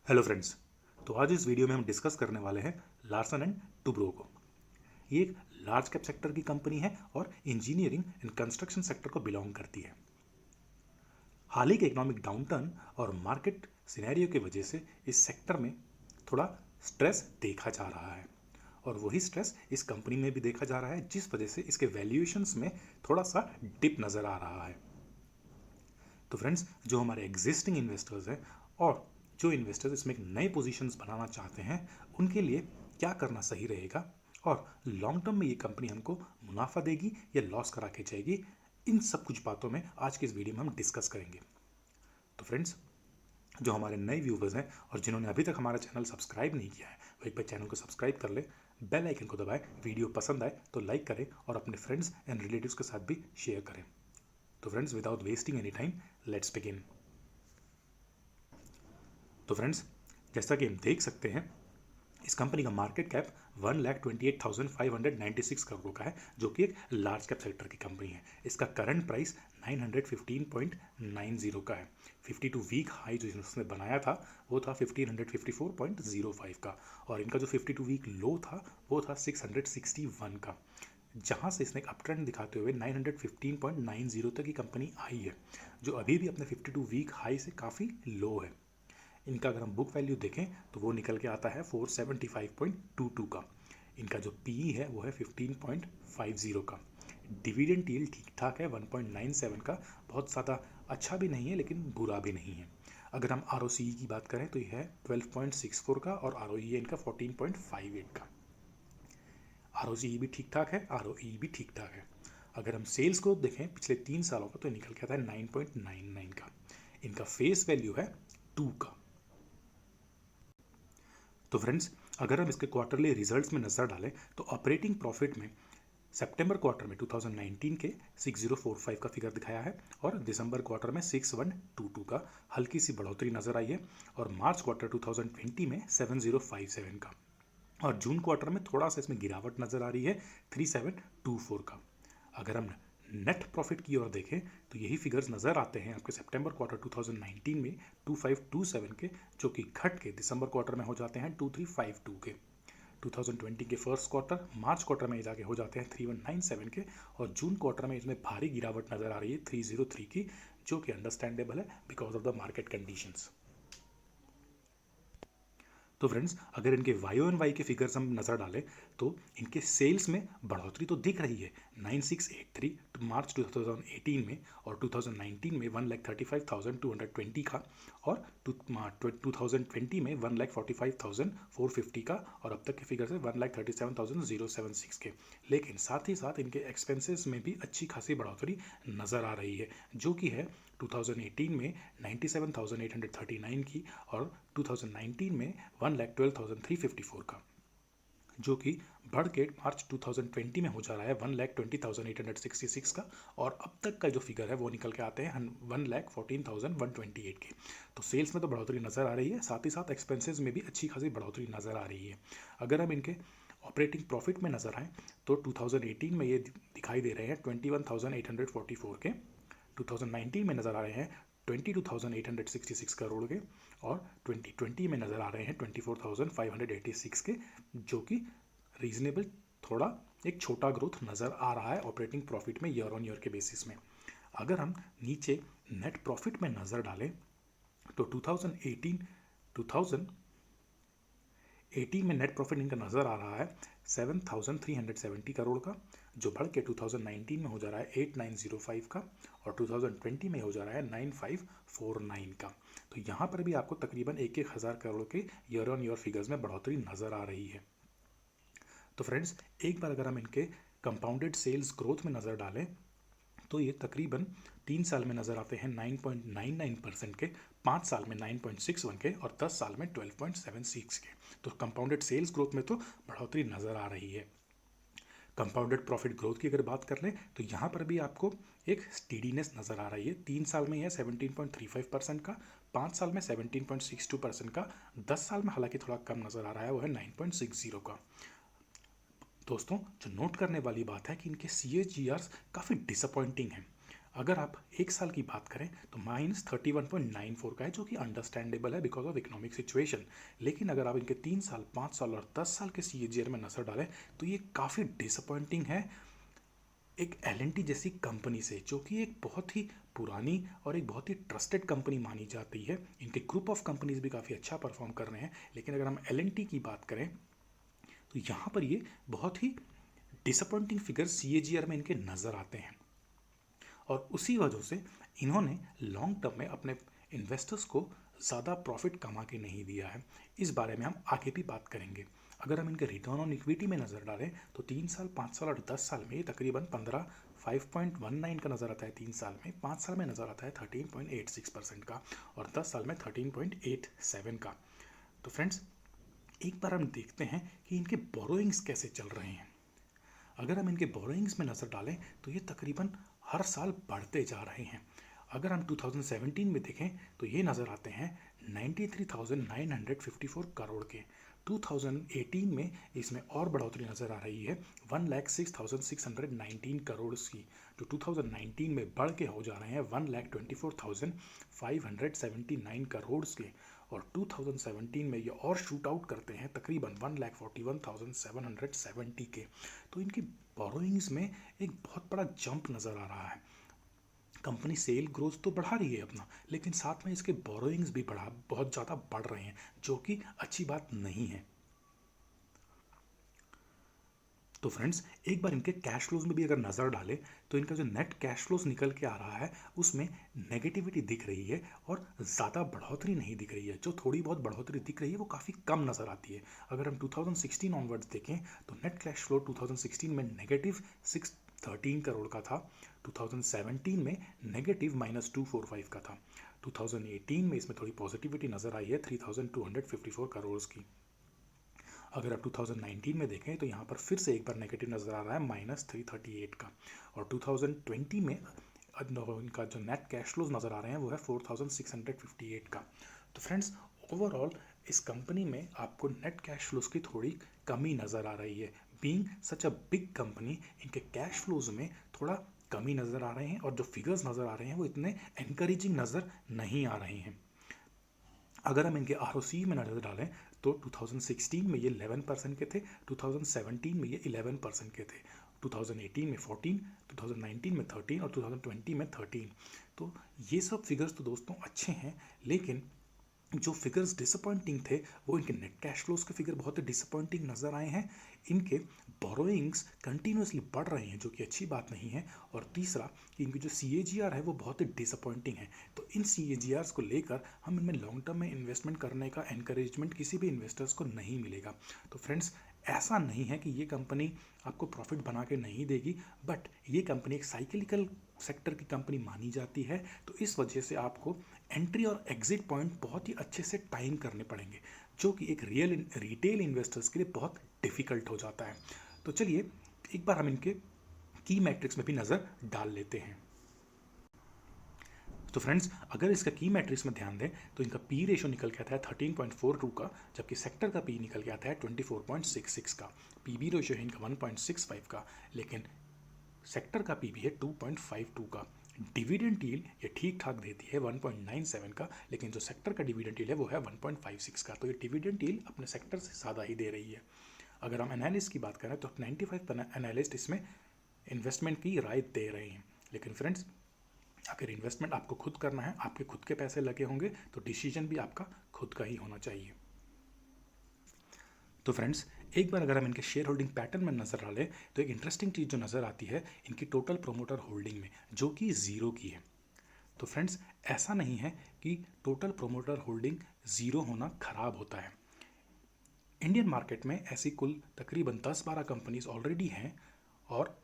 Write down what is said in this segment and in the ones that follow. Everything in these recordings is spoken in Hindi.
Hello friends. तो आज इस वीडियो में हम डिस्कस करने वाले हैं लार्सन एंड टुब्रो को। ये एक लार्ज कैप सेक्टर की कंपनी है और इंजीनियरिंग एंड कंस्ट्रक्शन सेक्टर को बिलोंग करती है। हाल ही के इकोनॉमिक डाउनटर्न और मार्केट सिनेरियो की वजह से इस सेक्टर में थोड़ा स्ट्रेस देखा जा रहा है और वही स्ट्रेस इस कंपनी में भी देखा जा रहा है, जिस वजह से इसके वैल्यूएशंस में थोड़ा सा डिप नज़र आ रहा है। तो फ्रेंड्स, जो हमारे एग्जिस्टिंग इन्वेस्टर्स हैं और जो इन्वेस्टर्स इसमें एक नए पोजीशंस बनाना चाहते हैं, उनके लिए क्या करना सही रहेगा और लॉन्ग टर्म में ये कंपनी हमको मुनाफा देगी या लॉस करा के जाएगी, इन सब कुछ बातों में आज के इस वीडियो में हम डिस्कस करेंगे। तो फ्रेंड्स, जो हमारे नए व्यूवर्स हैं और जिन्होंने अभी तक हमारा चैनल सब्सक्राइब नहीं किया है, वो एक बार चैनल को सब्सक्राइब कर ले, बेल आइकन को दबाएं, वीडियो पसंद आए तो लाइक करें और अपने फ्रेंड्स एंड रिलेटिव्स के साथ भी शेयर करें। तो friends, without wasting any time, let's begin. तो फ्रेंड्स, जैसा कि हम देख सकते हैं, इस कंपनी का मार्केट कैप 1,28,596 करोड़ का है, जो कि एक लार्ज कैप सेक्टर की कंपनी है। इसका करंट प्राइस 915.90 का है। 52 वीक हाई जो इसने बनाया था वो था 1554.05 का, और इनका जो 52 वीक लो था वो था 661 का, जहां से इसने एक अप ट्रेंड दिखाते हुए 915.90 तक की कंपनी आई है, जो अभी भी अपने 52 वीक हाई से काफ़ी लो है। इनका अगर हम बुक वैल्यू देखें तो वो निकल के आता है 475.22 का। इनका जो पीई है वो है 15.50 का। डिविडेंड यील्ड ठीक ठाक है 1.97 का, बहुत ज़्यादा अच्छा भी नहीं है लेकिन बुरा भी नहीं है। अगर हम आर की बात करें तो यह है 12.64 का और आर है इनका 14.58 का। आर भी ठीक ठाक है, आर भी ठीक ठाक है। अगर हम सेल्स ग्रोथ देखें पिछले 3 सालों का तो निकल के आता है 9.99 का। इनका फेस वैल्यू है 2 का। तो फ्रेंड्स, अगर हम इसके क्वार्टरली रिजल्ट्स में नज़र डालें तो ऑपरेटिंग प्रॉफिट में सितंबर क्वार्टर में 2019 के 6045 का फिगर दिखाया है और दिसंबर क्वार्टर में 6122 का हल्की सी बढ़ोतरी नज़र आई है, और मार्च क्वार्टर 2020 में 7057 का, और जून क्वार्टर में थोड़ा सा इसमें गिरावट नज़र आ रही है 3724 का। अगर हम नेट प्रॉफिट की ओर देखें तो यही फिगर्स नज़र आते हैं आपके सितंबर क्वार्टर 2019 में 2527 के, जो कि घट के दिसंबर क्वार्टर में हो जाते हैं 2352 के। 2020 के फर्स्ट क्वार्टर मार्च क्वार्टर में जाके हो जाते हैं 3197 के, और जून क्वार्टर में इसमें भारी गिरावट नज़र आ रही है 303 की, जो कि अंडरस्टैंडेबल है because of the market conditions. तो फ्रेंड्स, अगर इनके वाई एन वाई के फिगर्स हम नज़र डालें तो इनके सेल्स में बढ़ोतरी तो दिख रही है 9683 मार्च 2018 में, और 2019 में 1,35,220 का, और 2020 में 1,45,450 का, और अब तक के फिगर्स है 1,37,076 के। लेकिन साथ ही साथ इनके एक्सपेंसेस में भी अच्छी खासी बढ़ोतरी नज़र आ रही है, जो कि है 2018 में 97,839 की और 2019 में 1,12,354 का, जो कि बढ़ के मार्च 2020 में हो जा रहा है 1,20,866 का, और अब तक का जो फिगर है वो निकल के आते हैं 1,14,128 के। तो सेल्स में तो बढ़ोतरी नज़र आ रही है, साथ ही साथ एक्सपेंसेस में भी अच्छी खासी बढ़ोतरी नज़र आ रही है। अगर हम इनके ऑपरेटिंग प्रॉफिट में नज़र आएँ तो 2018 में ये दिखाई दे रहे हैं 21,844 के, 2019 में नज़र आ रहे हैं 22,866 करोड़ के, और 2020 में नज़र आ रहे हैं 24,586 के, जो कि रीजनेबल थोड़ा एक छोटा ग्रोथ नज़र आ रहा है ऑपरेटिंग प्रॉफिट में ईयर ऑन ईयर के बेसिस में। अगर हम नीचे नेट प्रॉफिट में नज़र डालें तो 2018 में नेट प्रॉफिट इनका नज़र आ रहा है 7,370 करोड़ का, जो बढ़ के 2019 में हो जा रहा है 8,905 का, और 2020 में हो जा रहा है 9,549 का। तो यहाँ पर भी आपको तकरीबन 1,000 करोड़ के ईयर ऑन ईयर फिगर्स में बढ़ोतरी नज़र आ रही है। तो फ्रेंड्स, एक बार अगर हम इनके कंपाउंडेड सेल्स ग्रोथ में नज़र डालें तो ये तकरीबन 3 साल में नज़र आते हैं 9.99% के, 5 साल में 9.61 के, और 10 साल में 12.76 के। तो कंपाउंडेड सेल्स ग्रोथ में तो बढ़ोतरी नज़र आ रही है। कंपाउंडेड प्रॉफिट ग्रोथ की अगर बात कर लें तो यहाँ पर भी आपको एक स्टीडीनेस नज़र आ रही है। 3 साल में यह 17.35% का, 5 साल में 17.62% का, 10 साल में हालांकि थोड़ा कम नज़र आ रहा है, वो है 9.60 का। दोस्तों, जो नोट करने वाली बात है कि इनके CAGRs काफ़ी डिसअपॉइंटिंग हैं। अगर आप एक साल की बात करें तो -31.94 का है, जो कि अंडरस्टैंडेबल है बिकॉज ऑफ इकोनॉमिक सिचुएशन। लेकिन अगर आप इनके 3 साल, 5 साल और 10 साल के CAGR में नजर डालें तो ये काफ़ी डिसअपॉइंटिंग है एक L&T जैसी कंपनी से, जो कि एक बहुत ही पुरानी और एक बहुत ही ट्रस्टेड कंपनी मानी जाती है। इनके ग्रुप ऑफ कंपनीज भी काफ़ी अच्छा परफॉर्म कर रहे हैं। लेकिन अगर हम L&T की बात करें तो यहाँ पर ये बहुत ही डिसअपॉइंटिंग फिगर CAGR में इनके नज़र आते हैं, और उसी वजह से इन्होंने लॉन्ग टर्म में अपने इन्वेस्टर्स को ज़्यादा प्रॉफिट कमा के नहीं दिया है। इस बारे में हम आगे भी बात करेंगे। अगर हम इनके रिटर्न ऑन इक्विटी में नज़र डालें तो 3 साल, 5 साल और 10 साल में ये तकरीबन 5.19 का नज़र आता है 3 साल में, 5 साल में नज़र आता है 13.86% का, और 10 साल में 13.87 का। तो फ्रेंड्स, एक बार हम देखते हैं कि इनके बोरोइंग्स कैसे चल रहे हैं। अगर हम इनके बोरोइंग्स में नज़र डालें तो ये तकरीबन हर साल बढ़ते जा रहे हैं। अगर हम 2017 में देखें तो ये नज़र आते हैं 93,954 करोड़ के। 2018 में इसमें और बढ़ोतरी नज़र आ रही है 1,06,619 करोड़ की, जो 2019 में बढ़ के हो जा रहे हैं 1,24,579 करोड़ के, और 2017 में ये और शूट आउट करते हैं तकरीबन 1,41,770 के। तो इनकी बोरोइंग्स में एक बहुत बड़ा जंप नज़र आ रहा है। कंपनी सेल ग्रोथ तो बढ़ा रही है अपना, लेकिन साथ में इसके बोरोइंग्स भी बहुत ज़्यादा बढ़ रहे हैं, जो कि अच्छी बात नहीं है। तो फ्रेंड्स, एक बार इनके कैश फ्लोज में भी अगर नज़र डालें तो इनका जो नेट कैश फ्लोज निकल के आ रहा है उसमें नेगेटिविटी दिख रही है और ज़्यादा बढ़ोतरी नहीं दिख रही है। जो थोड़ी बहुत बढ़ोतरी दिख रही है वो काफ़ी कम नज़र आती है। अगर हम 2016 ऑनवर्ड्स देखें तो नेट कैश फ्लो 2016 में -613 करोड़ का था, 2017 में -245 का था, 2018 में इसमें थोड़ी पॉजिटिविटी नज़र आई है 3254 करोड़ की। अगर आप 2019 में देखें तो यहाँ पर फिर से एक बार नेगेटिव नज़र आ रहा है -338 का, और 2020 में इनका जो नेट कैश फ्लोज नज़र आ रहे हैं वो है 4658 का। तो फ्रेंड्स, ओवरऑल इस कंपनी में आपको नेट कैश फ्लोज की थोड़ी कमी नज़र आ रही है। Being such a big company, इनके कैश फ्लोज में थोड़ा कमी नज़र आ रहे हैं, और जो फिगर्स नज़र आ रहे हैं वो इतने एनकरेजिंग नज़र नहीं आ रहे हैं। अगर हम इनके ROC में नज़र डालें तो 2016 में ये 11% के थे, 2017 में ये 11% के थे, 2018 में 14, 2019 में 13 और 2020 में 13। तो ये सब फिगर्स तो दोस्तों अच्छे हैं, लेकिन जो फिगर्स डिसअपॉइंटिंग थे वो इनके नेट कैश फ्लोज के फिगर बहुत ही डिसअपॉइंटिंग नज़र आए हैं। इनके बोरोइंग्स कंटिन्यूसली बढ़ रहे हैं, जो कि अच्छी बात नहीं है। और तीसरा कि इनकी जो CAGR है वो बहुत ही डिसअपॉइंटिंग है। तो इन CAGRs को लेकर हम इनमें लॉन्ग टर्म में इन्वेस्टमेंट करने का एनकरेजमेंट किसी भी इन्वेस्टर्स को नहीं मिलेगा। तो फ्रेंड्स, ऐसा नहीं है कि ये कंपनी आपको प्रॉफिट बना के नहीं देगी, बट ये कंपनी एक साइकिलिकल सेक्टर की कंपनी मानी जाती है। तो इस वजह से आपको एंट्री और एग्जिट पॉइंट बहुत ही अच्छे से टाइम करने पड़ेंगे, जो कि एक रिटेल इन्वेस्टर्स के लिए बहुत डिफिकल्ट हो जाता है। तो चलिए एक बार हम इनके की मैट्रिक्स में भी नज़र डाल लेते हैं। तो फ्रेंड्स, अगर इसका की मैट्रिक्स में ध्यान दें तो इनका पी रेशो निकल के आता है 13.42 का, जबकि सेक्टर का पी निकल के आता है 24.66 का। पीबी रेशो है इनका 1.65 का, लेकिन सेक्टर का पीबी है 2.52 का। डिविडेंड यील्ड ये ठीक ठाक देती है 1.97 का, लेकिन जो सेक्टर का डिविडेंड यील्ड है वो है 1.56 का। तो ये डिविडेंड यील्ड अपने सेक्टर से ज़्यादा ही दे रही है। अगर हम एनालिस्ट की बात करें तो 95 एनालिस्ट इसमें इन्वेस्टमेंट की राय दे रहे हैं। लेकिन फ्रेंड्स, अगर इन्वेस्टमेंट आपको खुद करना है, आपके खुद के पैसे लगे होंगे, तो डिसीजन भी आपका खुद का ही होना चाहिए। तो फ्रेंड्स, एक बार अगर हम इनके शेयर होल्डिंग पैटर्न में नज़र डालें तो एक इंटरेस्टिंग चीज़ जो नज़र आती है इनकी टोटल प्रोमोटर होल्डिंग में, जो कि 0 की है। तो फ्रेंड्स, ऐसा नहीं है कि टोटल प्रोमोटर होल्डिंग 0 होना खराब होता है। इंडियन मार्केट में ऐसी कुल तकरीबन 10-12 कंपनीज ऑलरेडी हैं, और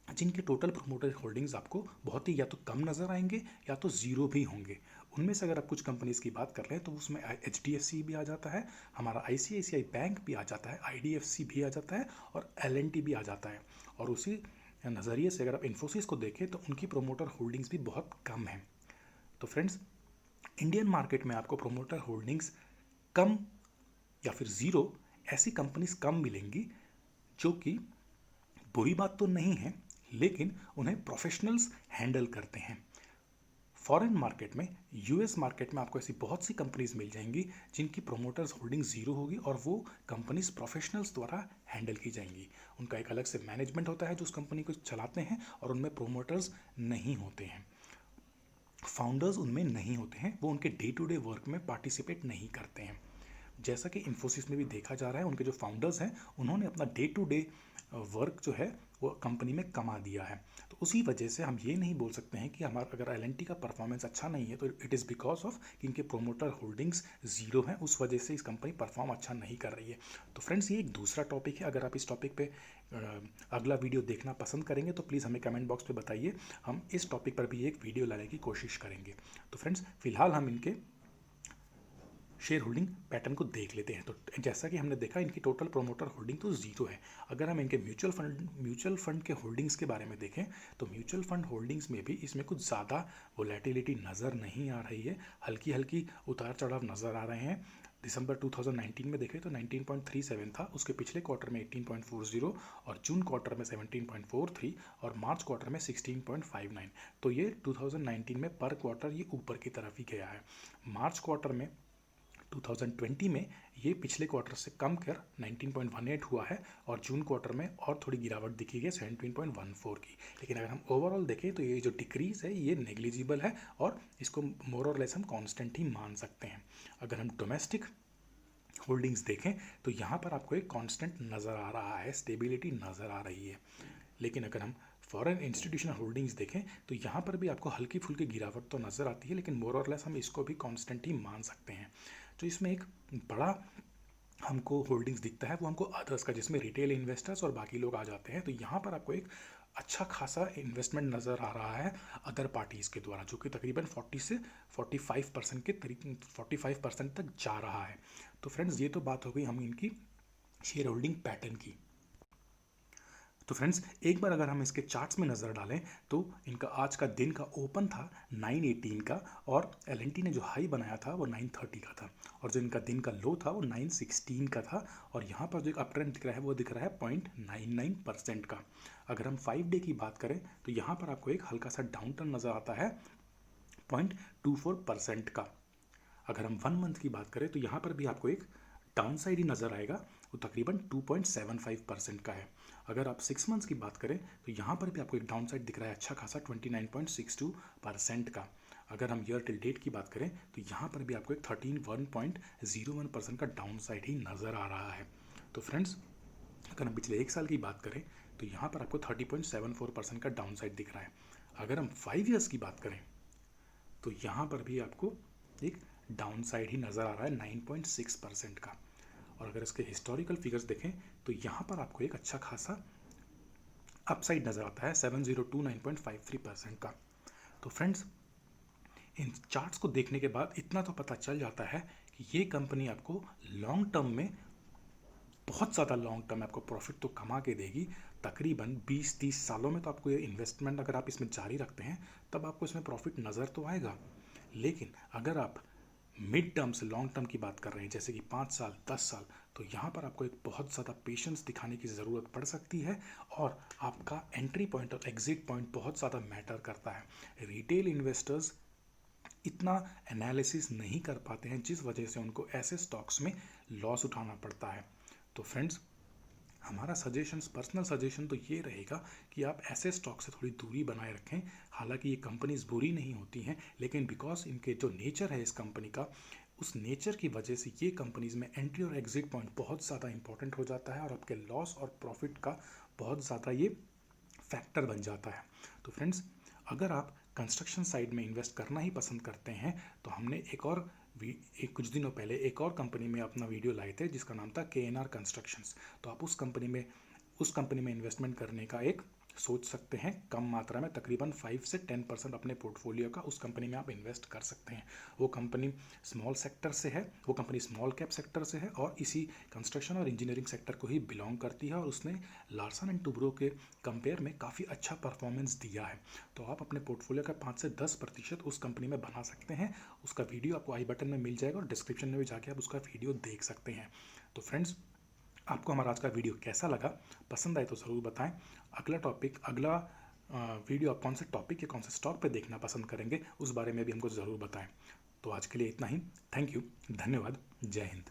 जिनके टोटल प्रोमोटर होल्डिंग्स आपको बहुत ही या तो कम नज़र आएंगे या तो 0 भी होंगे। उनमें से अगर आप कुछ कंपनीज की बात कर रहे हैं तो उसमें HDFC भी आ जाता है, हमारा ICICI बैंक भी आ जाता है, IDFC भी आ जाता है, और L&T भी आ जाता है। और उसी नज़रिए से अगर आप इन्फोसिस को देखें तो उनकी प्रोमोटर होल्डिंग्स भी बहुत कम है। तो फ्रेंड्स, इंडियन मार्केट में आपको प्रोमोटर होल्डिंग्स कम या फिर 0 ऐसी कंपनीज कम मिलेंगी, जो कि बुरी बात तो नहीं है, लेकिन उन्हें प्रोफेशनल्स हैंडल करते हैं। फॉरेन मार्केट में, यूएस मार्केट में आपको ऐसी बहुत सी कंपनीज मिल जाएंगी जिनकी प्रोमोटर्स होल्डिंग जीरो होगी और वो कंपनीज प्रोफेशनल्स द्वारा हैंडल की जाएंगी। उनका एक अलग से मैनेजमेंट होता है जो उस कंपनी को चलाते हैं और उनमें प्रोमोटर्स नहीं होते हैं, फाउंडर्स उनमें नहीं होते हैं, वो उनके डे टू डे वर्क में पार्टिसिपेट नहीं करते हैं। जैसा कि इन्फोसिस में भी देखा जा रहा है, उनके जो फाउंडर्स हैं उन्होंने अपना डे टू डे वर्क जो है वो कंपनी में कमा दिया है। तो उसी वजह से हम ये नहीं बोल सकते हैं कि हमारा अगर एल का परफॉर्मेंस अच्छा नहीं है तो इट इज़ बिकॉज ऑफ कि इनके प्रोमोटर होल्डिंग्स जीरो हैं, उस वजह से इस कंपनी परफॉर्म अच्छा नहीं कर रही है। तो फ्रेंड्स, ये एक दूसरा टॉपिक है। अगर आप इस टॉपिक पे अगला वीडियो देखना पसंद करेंगे तो प्लीज़ हमें कमेंट बॉक्स पे बताइए, हम इस टॉपिक पर भी एक वीडियो लाने की कोशिश करेंगे। तो फ्रेंड्स, फिलहाल हम इनके शेयर होल्डिंग पैटर्न को देख लेते हैं। तो जैसा कि हमने देखा, इनकी टोटल प्रोमोटर होल्डिंग तो जीरो है। अगर हम इनके म्यूचुअल फंड के होल्डिंग्स के बारे में देखें तो म्यूचुअल फंड होल्डिंग्स में भी इसमें कुछ ज़्यादा वोलेटिलिटी नज़र नहीं आ रही है, हल्की हल्की उतार चढ़ाव नज़र आ रहे हैं। दिसंबर 2019 में देखें तो 19.37 था, उसके पिछले क्वार्टर में 18.40 और जून क्वार्टर में 17.43 और मार्च क्वार्टर में 16.59। तो ये 2019 में पर क्वार्टर ये ऊपर की तरफ ही गया है। मार्च क्वार्टर में 2020 में ये पिछले क्वार्टर से कम कर 19.18 हुआ है और जून क्वार्टर में और थोड़ी गिरावट दिखी है 17.14 की। लेकिन अगर हम ओवरऑल देखें तो ये जो डिक्रीज़ है ये नेग्लिजिबल है और इसको मोर और लेस हम कांस्टेंट ही मान सकते हैं। अगर हम डोमेस्टिक होल्डिंग्स देखें तो यहाँ पर आपको एक कांस्टेंट नज़र आ रहा है, स्टेबिलिटी नज़र आ रही है। लेकिन अगर हम फॉरेन इंस्टीट्यूशनल होल्डिंग्स देखें तो यहाँ पर भी आपको हल्की फुल्की गिरावट तो नज़र आती है, लेकिन मोर और लेस हम इसको भी कांस्टेंट ही मान सकते हैं। तो इसमें एक बड़ा हमको होल्डिंग्स दिखता है वो हमको अदर्स का, जिसमें रिटेल इन्वेस्टर्स और बाकी लोग आ जाते हैं। तो यहाँ पर आपको एक अच्छा खासा इन्वेस्टमेंट नज़र आ रहा है अदर पार्टीज़ के द्वारा, जो कि तकरीबन 40 से 45% के 45% तक जा रहा है। तो फ्रेंड्स, ये तो बात हो गई हम इनकी शेयर होल्डिंग पैटर्न की। तो फ्रेंड्स, एक बार अगर हम इसके चार्ट्स में नज़र डालें तो इनका आज का दिन का ओपन था 918 का और एल ने जो हाई बनाया था वो 930 का था और जो इनका दिन का लो था वो 916 का था और यहाँ पर जो एक अप ट्रेंड दिख रहा है वो दिख रहा है 0.99% का। अगर हम 5 डे की बात करें तो यहाँ पर आपको एक हल्का सा डाउन टर्न नज़र आता है 0.24% का। अगर हम 1 मंथ की बात करें तो यहाँ पर भी आपको एक डाउन साइड ही नज़र आएगा, वो तकरीबन 2.75% का है। अगर आप 6 मंथ्स की बात करें तो यहाँ पर भी आपको एक डाउन साइड दिख रहा है अच्छा खासा 29.62% का। अगर हम ईयर टिल डेट की बात करें तो यहाँ पर भी आपको एक 31.01% का डाउन साइड ही नज़र आ रहा है। तो फ्रेंड्स, अगर हम पिछले एक साल की बात करें तो यहाँ पर आपको 30.74% का डाउन साइड दिख रहा है। अगर हम 5 ईयर्स की बात करें तो यहाँ पर भी आपको एक डाउन साइड ही नज़र आ रहा है 9.6% का। और अगर इसके हिस्टोरिकल फिगर्स देखें तो यहाँ पर आपको एक अच्छा खासा अपसाइड नज़र आता है 7029.53% का। तो फ्रेंड्स, इन चार्ट्स को देखने के बाद इतना तो पता चल जाता है कि ये कंपनी आपको लॉन्ग टर्म में, बहुत ज़्यादा लॉन्ग टर्म में आपको प्रॉफिट तो कमा के देगी। तकरीबन 20-30 सालों में तो आपको ये इन्वेस्टमेंट अगर आप इसमें जारी रखते हैं तब आपको इसमें प्रॉफिट नज़र तो आएगा। लेकिन अगर आप मिड टर्म से लॉन्ग टर्म की बात कर रहे हैं, जैसे कि 5 साल 10 साल, तो यहाँ पर आपको एक बहुत ज़्यादा पेशेंस दिखाने की ज़रूरत पड़ सकती है और आपका एंट्री पॉइंट और एग्जिट पॉइंट बहुत ज़्यादा मैटर करता है। रिटेल इन्वेस्टर्स इतना एनालिसिस नहीं कर पाते हैं, जिस वजह से उनको ऐसे स्टॉक्स में लॉस उठाना पड़ता है। तो फ्रेंड्स, हमारा सजेशंस, पर्सनल सजेशन तो ये रहेगा कि आप ऐसे स्टॉक से थोड़ी दूरी बनाए रखें। हालांकि ये कंपनीज बुरी नहीं होती हैं, लेकिन बिकॉज इनके जो नेचर है इस कंपनी का, उस नेचर की वजह से ये कंपनीज में एंट्री और एग्जिट पॉइंट बहुत ज़्यादा इंपॉर्टेंट हो जाता है और आपके लॉस और प्रॉफिट का बहुत ज़्यादा ये फैक्टर बन जाता है। तो फ्रेंड्स, अगर आप कंस्ट्रक्शन साइड में इन्वेस्ट करना ही पसंद करते हैं तो हमने कुछ दिनों पहले एक और कंपनी में अपना वीडियो लाए थे जिसका नाम था KNR कंस्ट्रक्शंस। तो आप उस कंपनी में इन्वेस्टमेंट करने का एक सोच सकते हैं। कम मात्रा में तकरीबन 5 से 10% अपने पोर्टफोलियो का उस कंपनी में आप इन्वेस्ट कर सकते हैं। वो कंपनी स्मॉल सेक्टर से है, वो कंपनी स्मॉल कैप सेक्टर से है और इसी कंस्ट्रक्शन और इंजीनियरिंग सेक्टर को ही बिलोंग करती है और उसने लार्सन एंड टुब्रो के कंपेयर में काफ़ी अच्छा परफॉर्मेंस दिया है। तो आप अपने पोर्टफोलियो का 5 से 10% उस कंपनी में बना सकते हैं। उसका वीडियो आपको आई बटन में मिल जाएगा और डिस्क्रिप्शन में भी जाके आप उसका वीडियो देख सकते हैं। तो फ्रेंड्स, आपको हमारा आज का वीडियो कैसा लगा, पसंद आए तो ज़रूर बताएं। अगला वीडियो आप कौन से टॉपिक या कौन से स्टॉक पे देखना पसंद करेंगे, उस बारे में भी हमको ज़रूर बताएं। तो आज के लिए इतना ही। थैंक यू, धन्यवाद, जय हिंद।